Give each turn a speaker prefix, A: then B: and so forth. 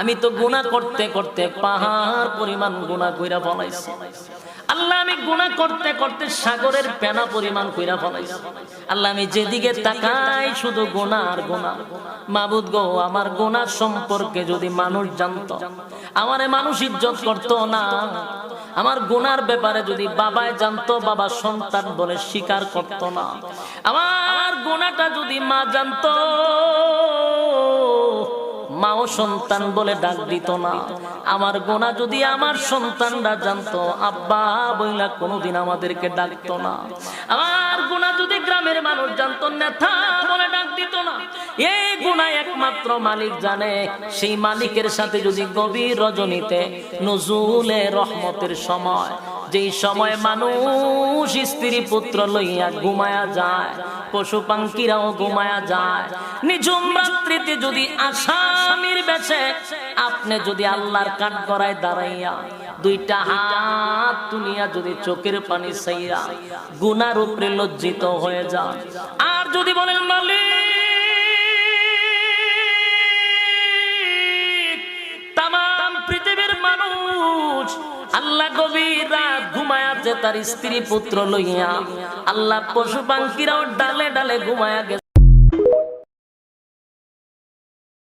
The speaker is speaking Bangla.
A: আমি তো গুনাহ করতে করতে পাহাড় পরিমাণ গুনাহ কইরা ফলাইছি। আল্লাহ আমি গুনাহ করতে করতে সাগরের পেনা পরিমাণ কইরা ফলাইছি। আল্লাহ আমি যেদিকে তাকাই শুধু গুনাহ আর গুনাহ। মাবুদ গো, আমার গুনাহ সম্পর্কে যদি মানুষ জানতো, আমারে মানুষ ইজ্জত করতো না। আমার গুনার ব্যাপারে যদি বাবায় জানতো, বাবা সন্তান বলে স্বীকার করতো না। আমার গুনাহটা যদি মা জানতো, মাও সন্তান বলে ডাক দিত না। আমার গুনাহ যদি আমার সন্তানরা জানতো, আব্বা বইলা কোনোদিন আমাদেরকে ডাকতো না। আমার গুনাহ যদি গ্রামের মানুষ জানতো, নেতা বলে ডাক দিত না। এই গুনাহ একমাত্র মালিক জানে। সেই মালিকের সাথে যদি গভীর রজনীতে নজুলে রহমতের সময়, যেই সময় মানুষ স্ত্রী পুত্র লইয়া ঘুমায়া যায়, পশু পাখিরাও ঘুমায়া যায়, নিঝুম রাত্রিতে যদি আসামির বেশে আপনি যদি আল্লাহর কাঠগড়ায় দাঁড়াইয়া দুইটা হাত তুলিয়া যদি চোখের পানি ছাইরা গুনার উপরে লজ্জিত হয়ে যান, আর যদি বলেন মালিক, তামাম পৃথিবীর মানুষ, আল্লাহ গভীর রাত ঘুমায়া যে তার স্ত্রী পুত্র লইয়া, আল্লাহ পশু পাখিরাও ডালে ডালে ঘুমায়া গেছে।